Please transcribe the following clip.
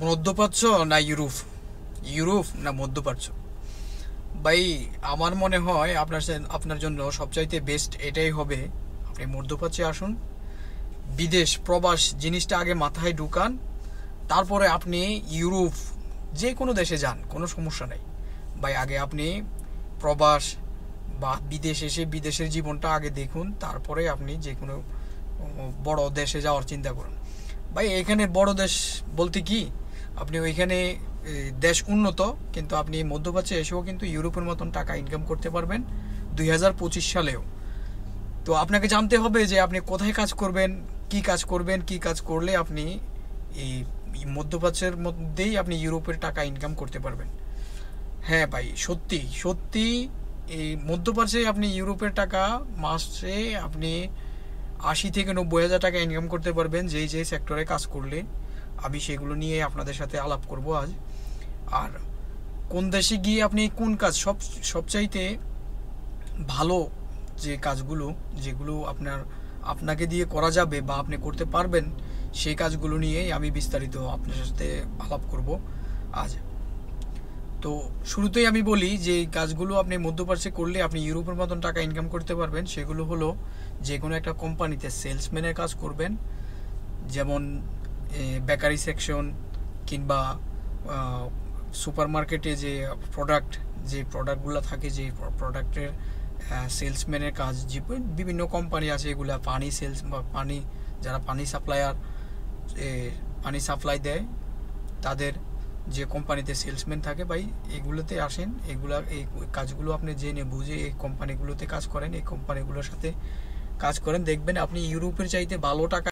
মধ্যপ্রাচ্য না Europe, Europe না মধ্যপ্রাচ্য? ভাই আমার মনে হয় আপনার জন্য সবচাইতে বেস্ট এটাই হবে, আপনি মধ্যপ্রাচ্যে আসুন, বিদেশ প্রবাস জিনিসটা আগে মাথায় ঢুকান, তারপরে আপনি ইউরোপ যে কোনো দেশে যান, কোনো সমস্যা নেই ভাই। আগে আপনি প্রবাস বা বিদেশ এসে বিদেশের জীবনটা আগে দেখুন, তারপরে আপনি যে কোনো বড় দেশে যাওয়ার চিন্তা করুন। ভাই এখানে বড় দেশ বলতে কি, আপনি ওইখানে দেশ উন্নত, কিন্তু আপনি মধ্যপ্রাচ্যে এসেও কিন্তু ইউরোপের মতন টাকা ইনকাম করতে পারবেন 2025 সালেও। তো আপনাকে জানতে হবে যে আপনি কোথায় কাজ করবেন, কি কাজ করবেন, কি কাজ করলে আপনি এই মধ্যপ্রাচ্যের মধ্যেই আপনি ইউরোপের টাকা ইনকাম করতে পারবেন। হ্যাঁ ভাই, সত্যি সত্যি এই মধ্যপ্রাচ্যে আপনি ইউরোপের টাকা মাসে আপনি 80 থেকে 90 হাজার টাকা ইনকাম করতে পারবেন, যেই যেই সেক্টরে কাজ করলে। আমি সেগুলো নিয়ে আপনাদের সাথে আলাপ করব আজ। আর কোন দেশে গিয়ে আপনি কোন কাজ সবচাইতে ভালো, যে কাজগুলো যেগুলো আপনাকে দিয়ে করা যাবে বা আপনি করতে পারবেন, সেই কাজগুলো নিয়েই আমি বিস্তারিত আপনার সাথে আলাপ করব আজ। তো শুরুতেই আমি বলি যে এই কাজগুলো আপনি মধ্যপ্রাচ্যে করলে আপনি ইউরোপের মতন টাকা ইনকাম করতে পারবেন। সেগুলো হলো, যে কোনো একটা কোম্পানিতে সেলসম্যানের কাজ করবেন, যেমন বেকারি সেকশন কিংবা সুপার মার্কেটে যে প্রোডাক্টগুলো থাকে, যে প্রোডাক্টের সেলসম্যানের কাজ। যে বিভিন্ন কোম্পানি আছে, এগুলা পানি সেলস বা যারা পানি সাপ্লায়ার, পানি সাপ্লাই দেয়, তাদের যে কোম্পানিতে সেলসম্যান থাকে ভাই, এগুলোতে আসেন। এই কাজগুলো আপনি জেনে বুঝে এই কোম্পানিগুলোতে কাজ করেন, এই কোম্পানিগুলোর সাথে কাজ করেন, দেখবেন আপনি ইউরোপের চাইতে ভালো টাকা